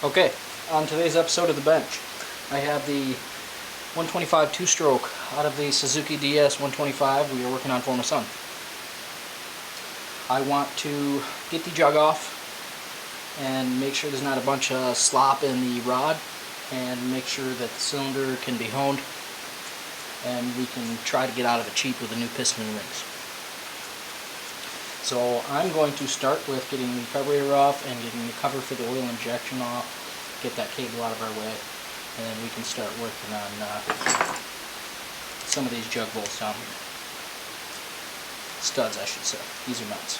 Okay, on today's episode of The Bench, I have the 125 two-stroke out of the Suzuki ds125 we are working on for my son. I want to get the jug off and make sure there's not a bunch of slop in the rod, and make sure that the cylinder can be honed and we can try to get out of it cheap with the new piston and rings. So I'm going to start with getting the carburetor off and getting the cover for the oil injection off, get that cable out of our way, and then we can start working on some of these jug bolts down here. Studs, I should say. These are nuts.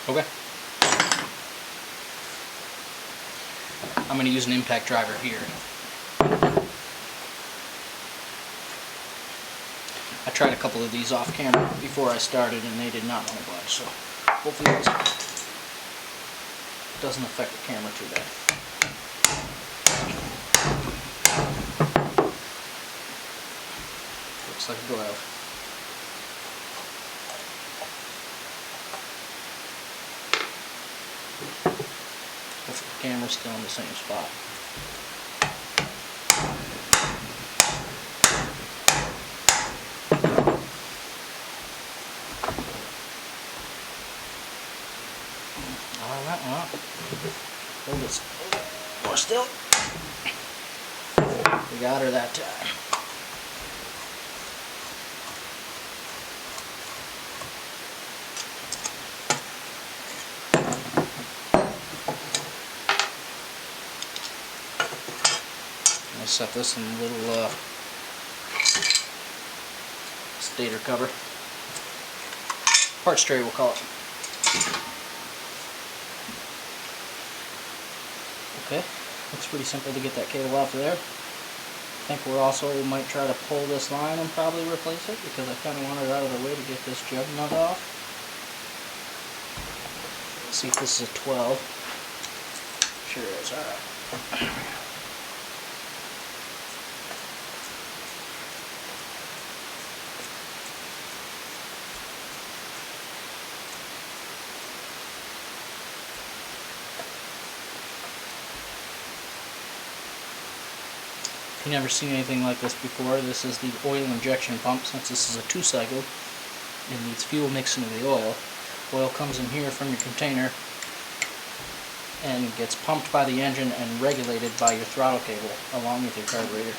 Okay. I'm going to use an impact driver here. I tried a couple of these off camera before I started and they did not want to budge, so hopefully this doesn't affect the camera too bad. Looks like a glove. Hopefully the camera's still in the same spot. Alright, well, hold this more still. We got her that time. I set this in a little stator cover. Parts tray, we'll call it. Okay, looks pretty simple to get that cable off of there. I think we might try to pull this line and probably replace it, because I kind of want it out of the way to get this jug nut off. Let's see if this is a 12. Sure is. Alright. If you've never seen anything like this before, this is the oil injection pump. Since this is a two-cycle, it needs fuel mixed into the oil. Oil comes in here from your container and gets pumped by the engine and regulated by your throttle cable along with your carburetor.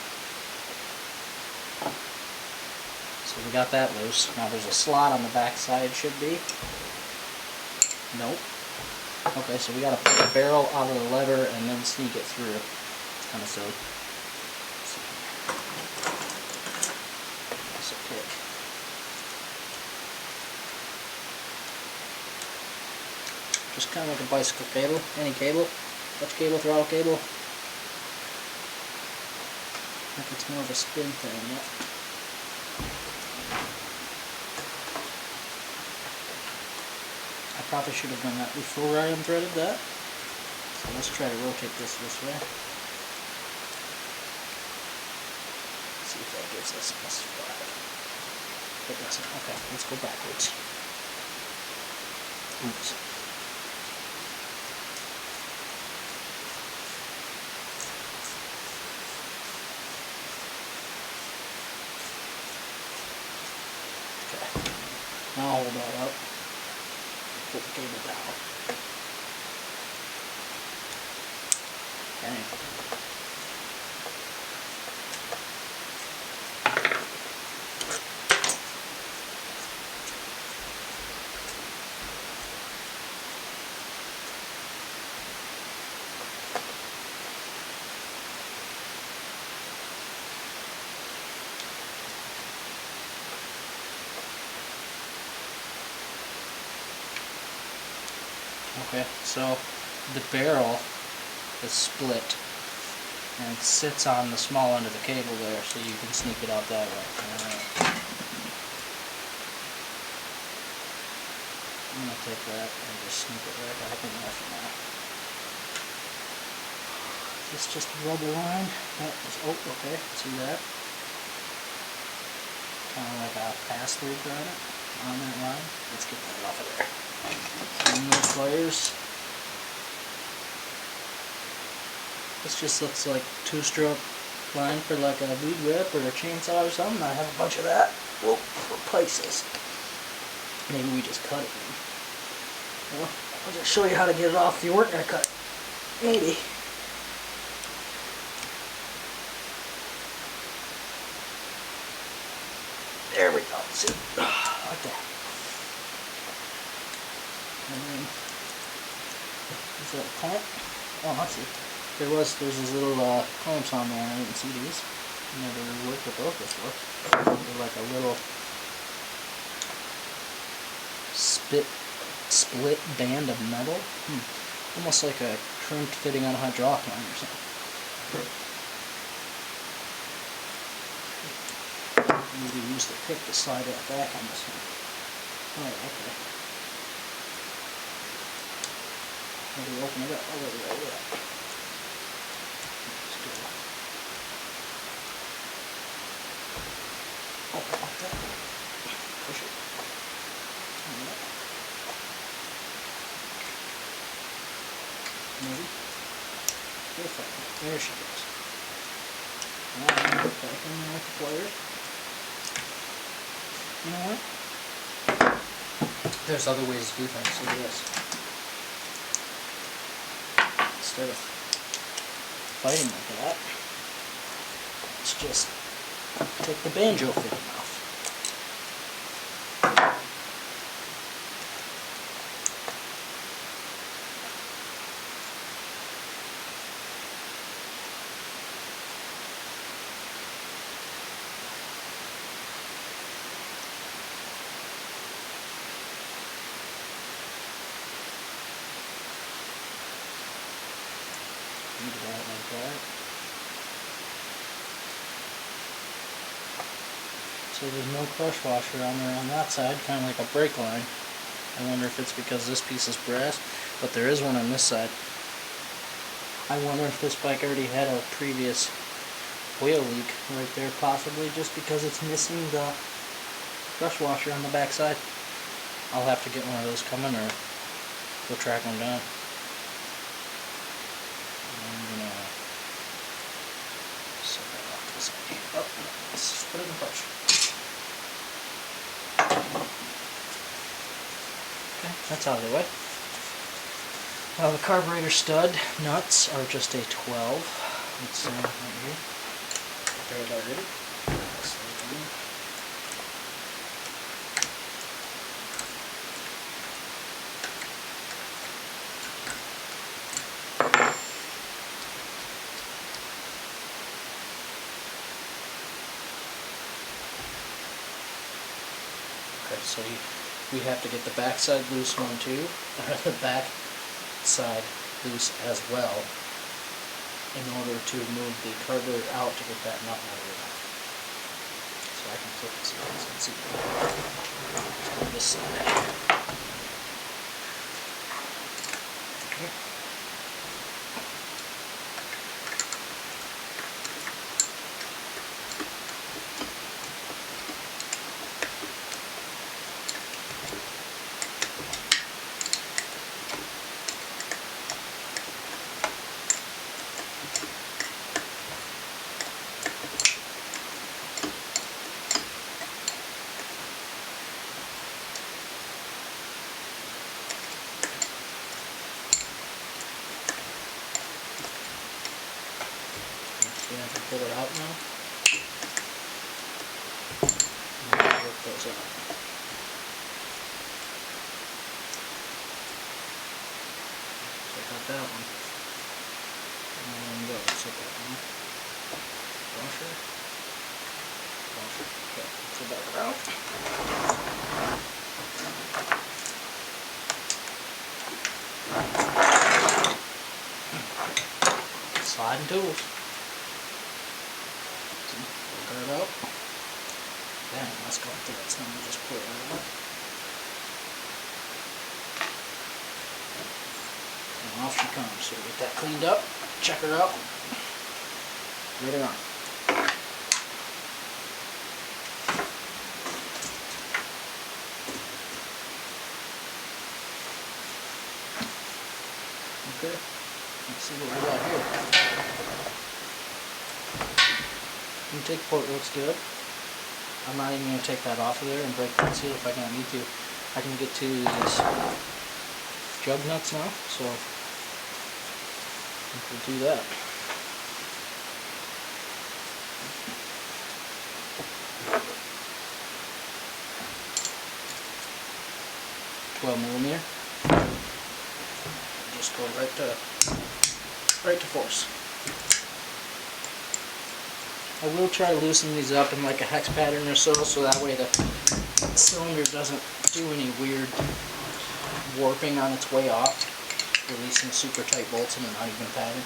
So we got that loose. Now there's a slot on the back side, should be. Nope. Okay, so we got to pull the barrel out of the lever and then sneak it through. It's kind of silly. Just kind of like a bicycle cable, any cable, clutch cable, throttle cable. I think it's more of a spin thing, yeah. I probably should have done that before I unthreaded that. So let's try to rotate this way. See if that gives us a spot. It doesn't. Okay, let's go backwards. Oops. Okay. Now hold that up. Put the cable down. Okay. Okay, so the barrel is split and sits on the small end of the cable there, so you can sneak it out that way. I'm going to take that and just sneak it right back in there for now. Is this just a rubber line? Oh, okay, see that? Kind of like a pass-through credit on that line. Let's get that off of there. And those pliers. This just looks like 2-stroke line for like a weed whip or a chainsaw or something. I have a bunch of that. We'll replace this. Maybe we just cut it. Well, I'll just show you how to get it off if you weren't going to cut it. Maybe. There we go. See? Like that. And then, is that a clamp? Oh, I see. There's these little clamps on there. I didn't see these. Never worked with those before. They're like a little split band of metal. Almost like a crimped fitting on a hydraulic line or something. Maybe use the pick to slide that back on this one. Oh, okay. How do we open it up? Oh, there we go. Let's go. Open like that. Push it. Maybe. There she goes. Now I'm going to put back in there with the pliers. You know what? There's other ways to do things. Look at this. Instead of fighting like that, let's just take the banjo fitting off. Like that. So there's no crush washer on there on that side, kind of like a brake line. I wonder if it's because this piece is brass, but there is one on this side. I wonder if this bike already had a previous oil leak right there, possibly just because it's missing the crush washer on the back side. I'll have to get one of those coming, or go track one down. Oh, let's just put it in push. Okay, that's out of the way. The carburetor stud nuts are just a 12. It's right here. There they already. So we have to get the back side loose one too, or the back side loose as well, in order to move the carburetor out to get that nut motor out. So I can flip this so you can see. On this side. Okay. I can pull it out now. And work those out. So I got that one. And then go. Let's hit that one. Washer. Washer. Okay, pull that out. Sliding tools. It out. Damn, let's go through it. So let me just pull it out. And off she comes. So we get that cleaned up, check her out, ready on. Okay. Let's see what we got here. Intake port looks good. I'm not even going to take that off of there and break that seal if I don't need to. I can get to these jug nuts now, so we'll do that. $12mm. Just go right to force. I will try to loosen these up in like a hex pattern or so that way the cylinder doesn't do any weird warping on its way off. Releasing super tight bolts in an uneven pattern.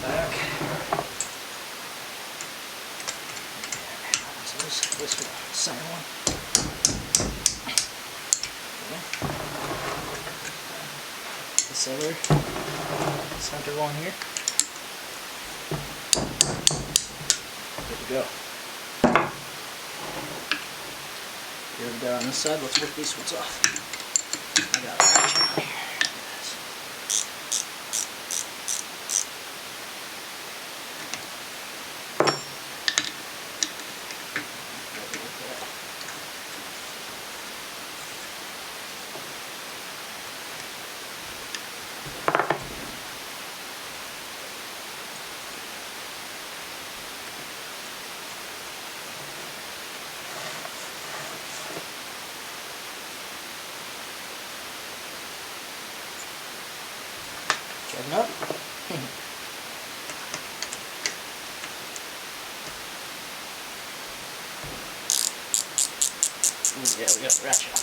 Back. So this one, center one. Okay. This other center one here. Good to go. Here we go on this side. Let's work these ones off. I got a ratchet on here. Jug nut. Yeah, we got the ratchet on.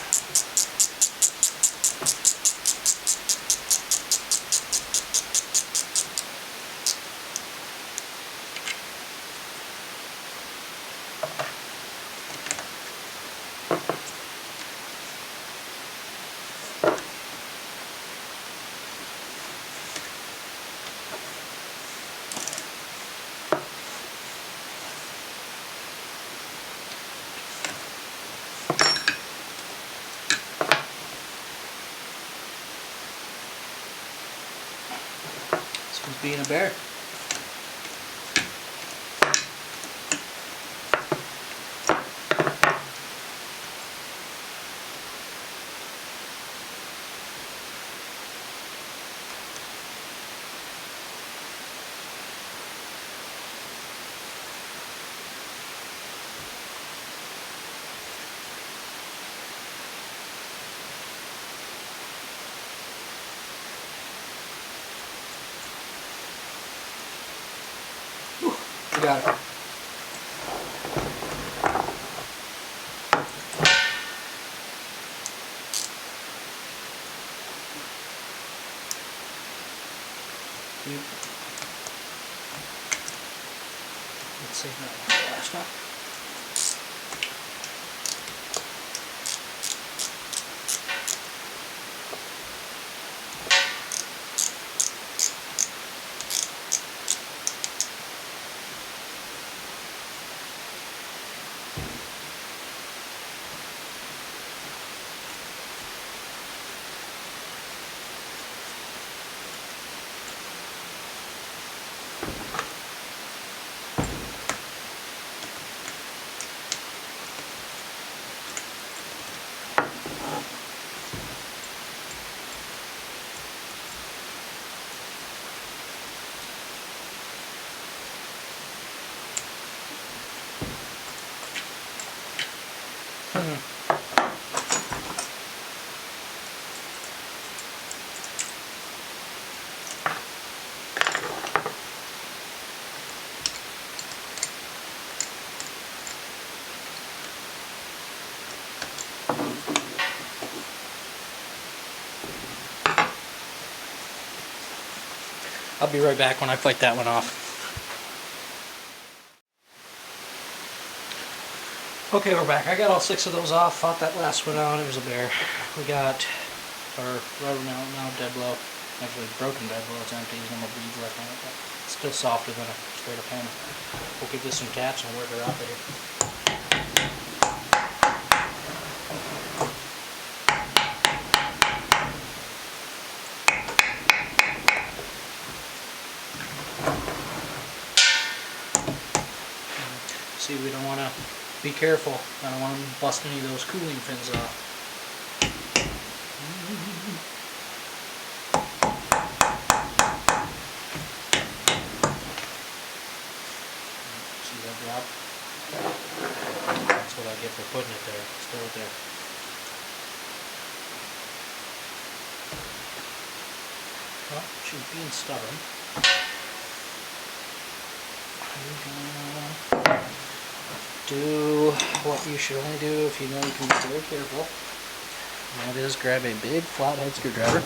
This one's being a bear. Got it. Let's see that last one. I'll be right back when I fight that one off. Okay, we're back. I got all 6 of those off, fought that last one out. It was a bear. We got our rubber now dead blow. Actually, broken dead blow. It's empty. There's no more beads left on it. Still softer than a straight up hammer. We'll give this some taps and work her out there. See, we don't want to be careful. I don't want to bust any of those cooling fins off. See that drop? That's what I get for putting it there. Just throw it there. Well, she's being stubborn. Do what you should only do if you know you can be very careful. And that is grab a big flathead screwdriver. And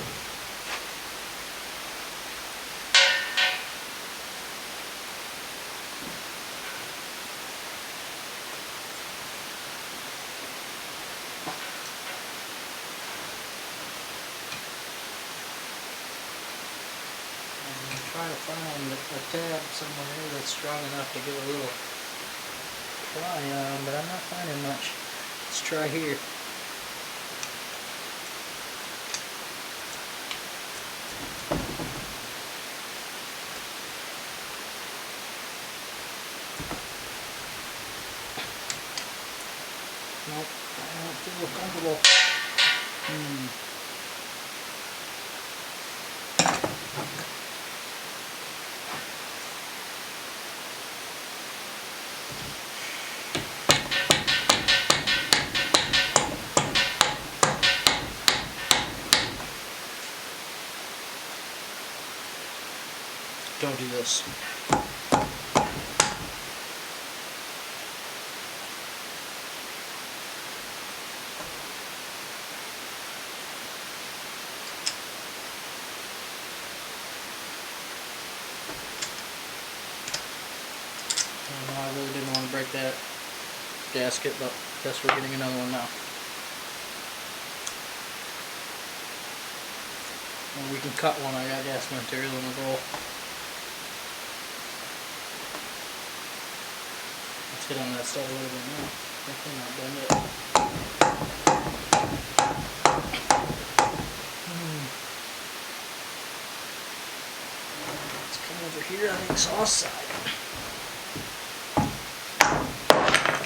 try to find a tab somewhere that's strong enough to get a little pry on, but I'm not finding much. Let's try here. Nope, I don't feel comfortable. Don't do this. I really didn't want to break that gasket, but I guess we're getting another one now. And we can cut one. I got gasket material in the roll. Let's hit on that side a little bit now. Definitely not done yet. Let's come over here on the exhaust side.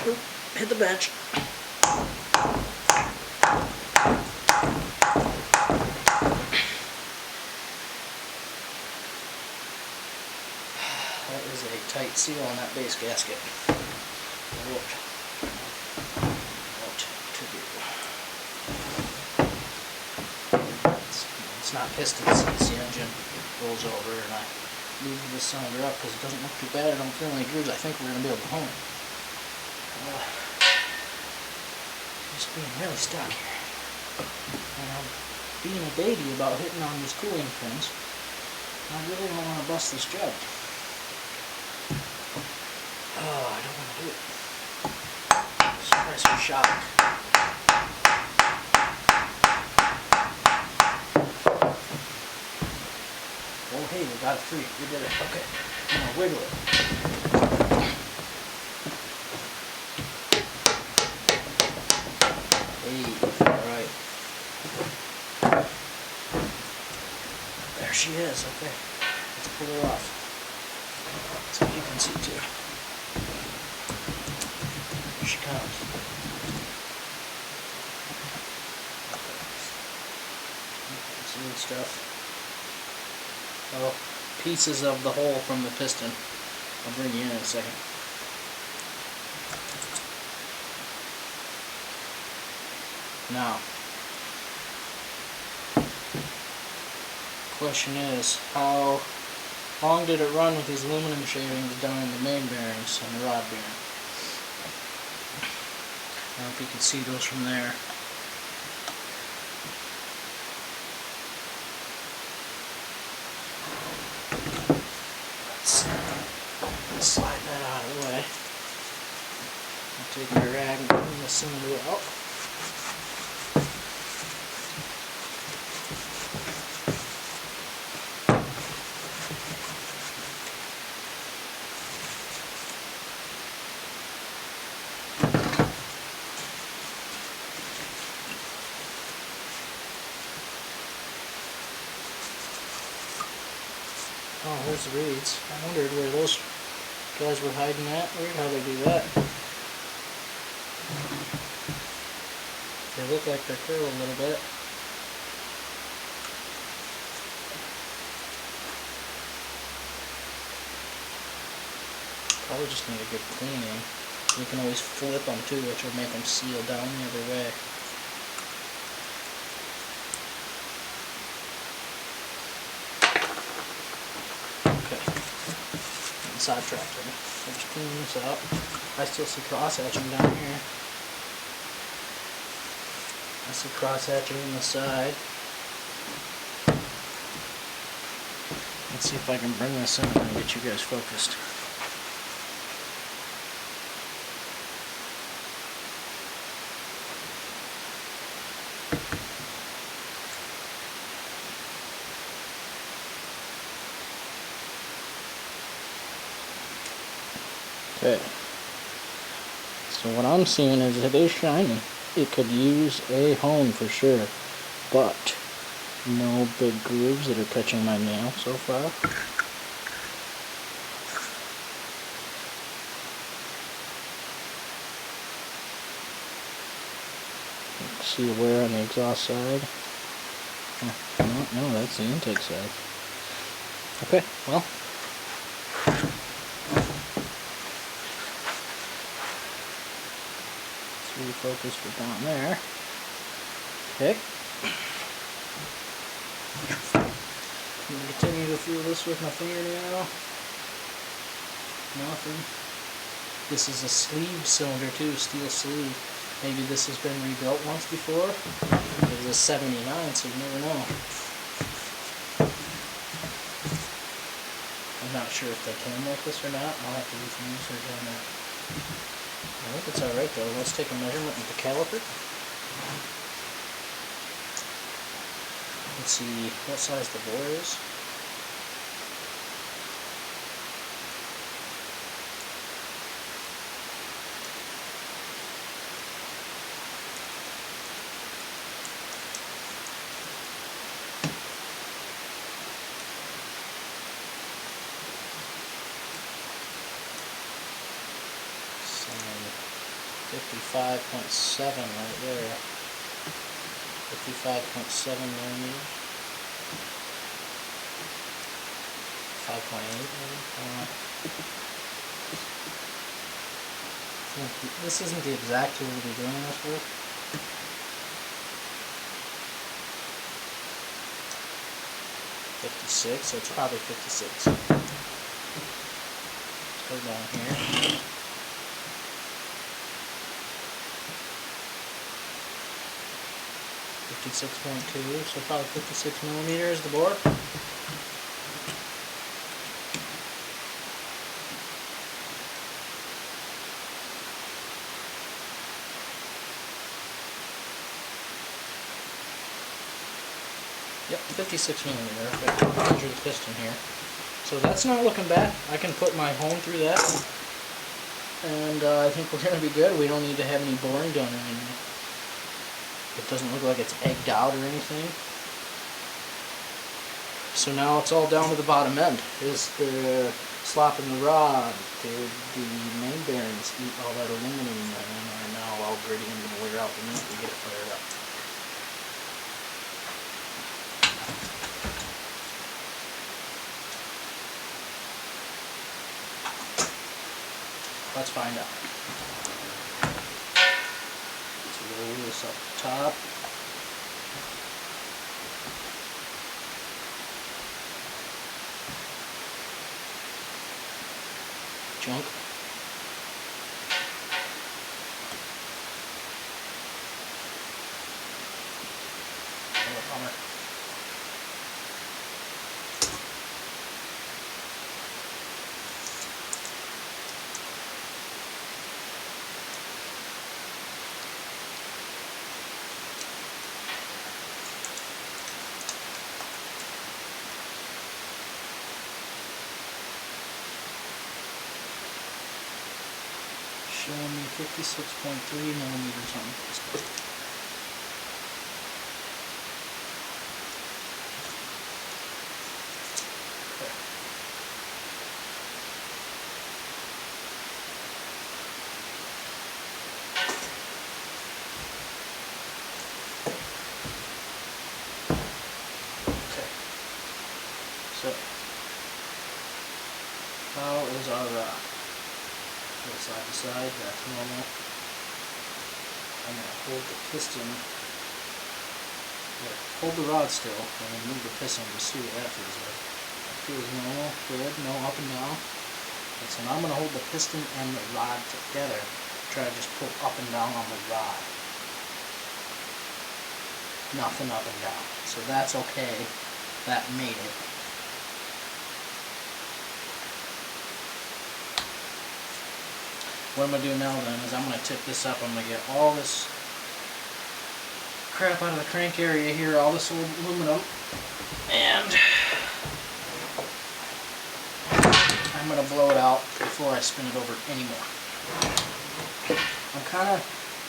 Oop, hit the bench. That is a tight seal on that base gasket. What to do? It's not piston seats. The engine rolls over, and I moved this cylinder up because it doesn't look too bad. I don't feel any grooves. I think we're going to be able to hone it. Just being really stuck here. And I'm being a baby about hitting on these cooling fins. I really don't want to bust this jug. Oh, I don't want to do it. Sorry, some shock. Oh, hey, we got it free. We did it. Okay. I'm going to wiggle it. Hey, alright. There she is. Okay. Let's pull her off. So you can see too. Here she comes. Smooth stuff. Well, pieces of the hole from the piston. I'll bring you in a second. Now, question is, how long did it run with these aluminum shavings down in the main bearings and the rod bearing? I don't know if you can see those from there. Let's slide that out of the way. I'll take my rag and clean this cylinder out. Oh, there's the reeds. I wondered where those guys were hiding at. Weird how they do that. They look like they're curled a little bit. Probably just need a good cleaning. You can always flip them too, which will make them seal down the other way. Okay. And sidetracked me. So just clean this up. I still see cross hatching down here. I see cross hatching on the side. Let's see if I can bring this in and get you guys focused. Okay, so what I'm seeing is it is shiny. It could use a hone for sure, but no big grooves that are catching my nail so far. See the wear on the exhaust side. Oh, no, that's the intake side. Okay, well. Refocus for down there. Okay. I'm going to continue to feel this with my fingernail. Nothing. This is a sleeved cylinder too, steel sleeve. Maybe this has been rebuilt once before. It was a 79, so you never know. I'm not sure if they came like this or not. I'll have to do some research on that. I think it's alright though. Let's take a measurement with the caliper. Let's see what size the bore is. So 55.7 right there. 55.7 millimeters. 5.8 maybe. This isn't the exact tool to be doing this with. .56, so it's probably 56. Let's go down here. .2, so probably 56 millimeters the bore. Yep, 56 millimeter. Okay, I'll measure the piston here. So that's not looking bad. I can put my hone through that, and I think we're going to be good. We don't need to have any boring done or anything. It doesn't look like it's egged out or anything. So now it's all down to the bottom end. Is the slop in the rod? Did the main bearings eat all that aluminum and are now all gritty and going to wear out the minute we get it fired up? Let's find out. Let's roll this up top. Junk. Oh, bummer. Showing me 56.3 millimeters on this. Okay. our side to side, that's normal. I'm going to hold the piston, hold the rod still, and then move the piston to see what that feels like. That feels normal, good, no up and down. And so now I'm going to hold the piston and the rod together, try to just pull up and down on the rod. Nothing up and down. So that's okay, that made it. What I'm going to do now then is I'm going to tip this up. I'm going to get all this crap out of the crank area here, all this old aluminum, and I'm going to blow it out before I spin it over anymore. I'm kind of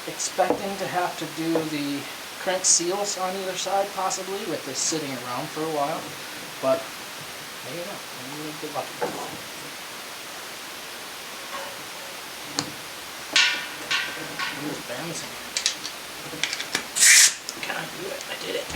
expecting to have to do the crank seals on either side possibly with this sitting around for a while, but maybe not. Maybe we'll get lucky. It was bouncing. Can I do it? I did it.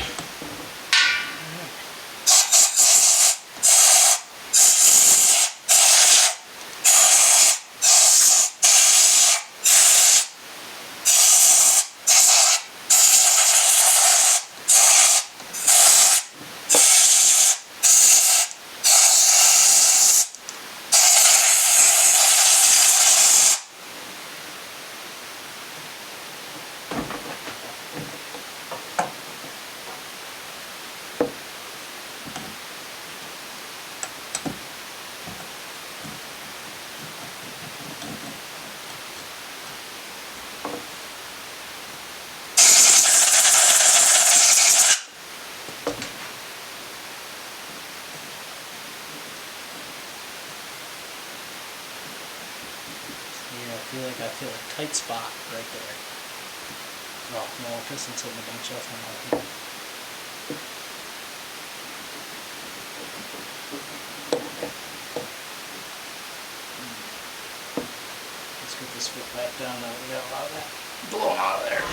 I feel a tight spot right there. Oh, no, piston's hitting the bunch off on my Let's get this foot back down now. We got a lot of that blown out of there.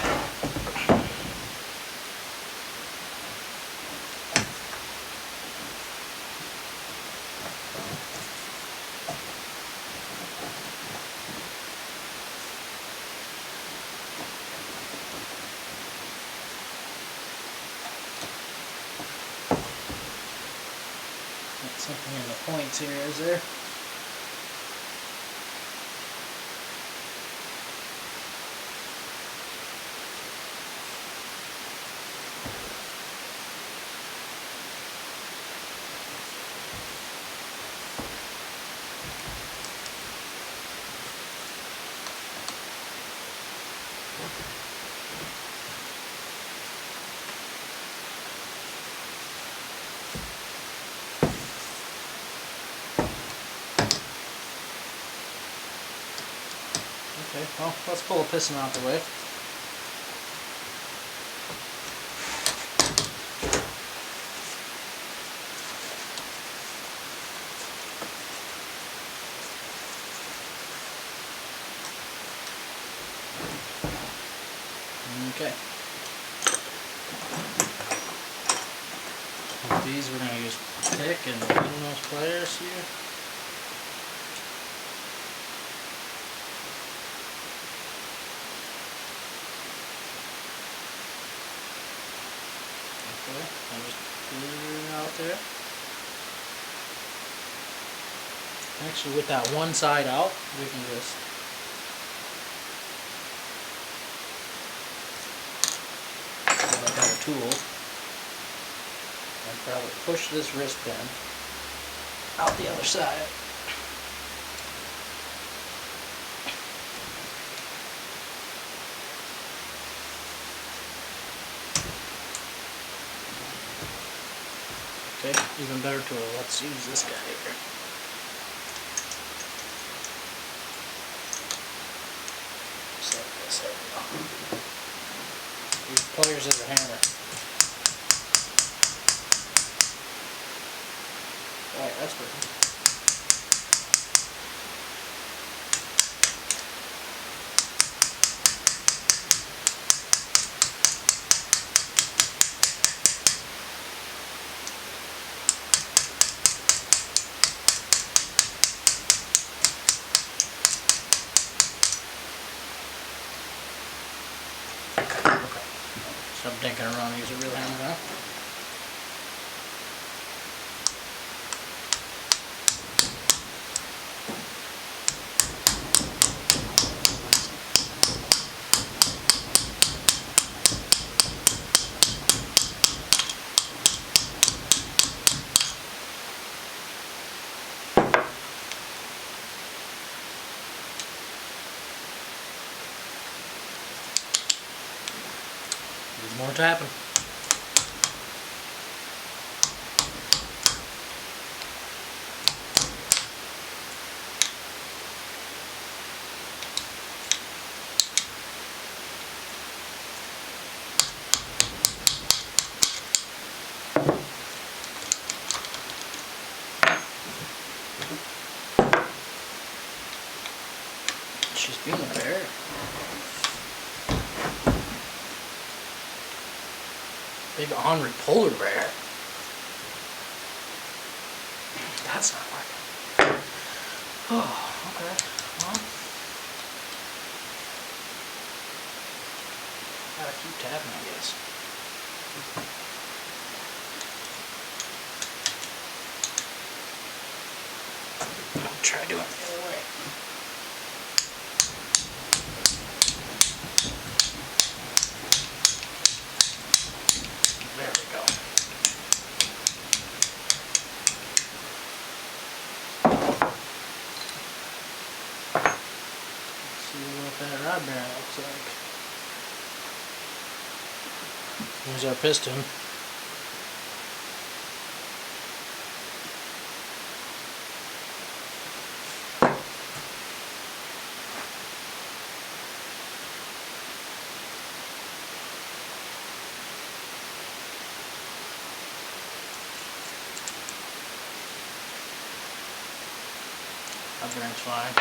Something in the points here, is there? Okay, well, let's pull the piston out the way. Okay. With these we're going to use pick and clean those pliers here. Okay, I'm just cleaning it out there. Actually, with that one side out, we can just have a better tool and probably push this wrist pin out the other side. Okay, even better tool. Let's use this guy here. Just like this, there we go. Use pliers as a hammer. Alright, that's working. What's happened? She's being a bear. Big ornery polar bear. That's not working. Oh, okay. Well, gotta keep tapping, I guess. I'll try doing it the other way. There we go. Let's see what that rod bearing looks like. Here's our piston. Rod bearing's fine.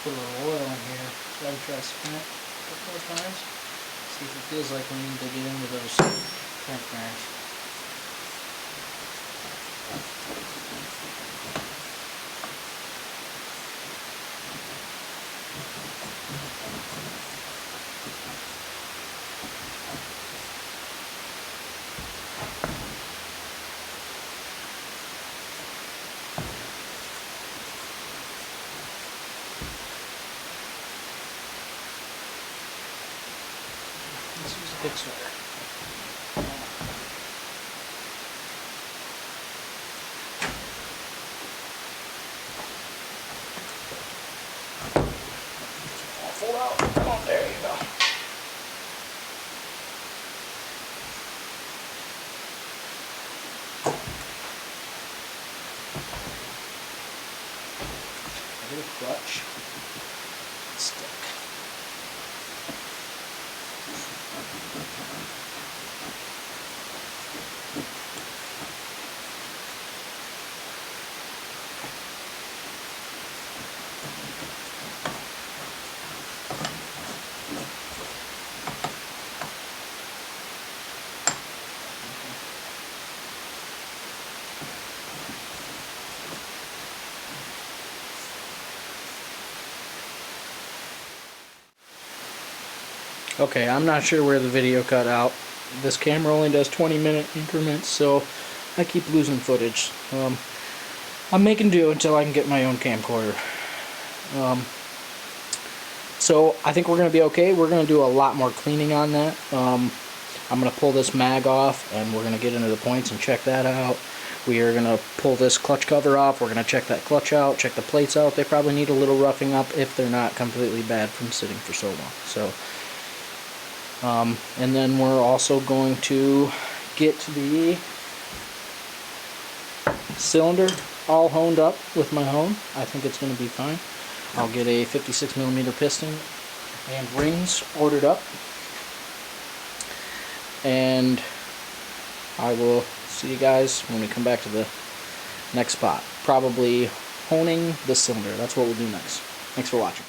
Put a little oil in here. So I try to spin it a couple of times. See if it feels like we need to get into those crank bearings. Let's use a big sweater. Fold out. Come on, there you go. A little clutch. Stick. Okay, I'm not sure where the video cut out. This camera only does 20-minute increments, so I keep losing footage. I'm making do until I can get my own camcorder. So I think we're going to be okay. We're going to do a lot more cleaning on that. I'm going to pull this mag off, and we're going to get into the points and check that out. We are going to pull this clutch cover off. We're going to check that clutch out, check the plates out. They probably need a little roughing up if they're not completely bad from sitting for so long. So. And then we're also going to get the cylinder all honed up with my hone. I think it's going to be fine. I'll get a 56mm piston and rings ordered up. And I will see you guys when we come back to the next spot. Probably honing the cylinder. That's what we'll do next. Thanks for watching.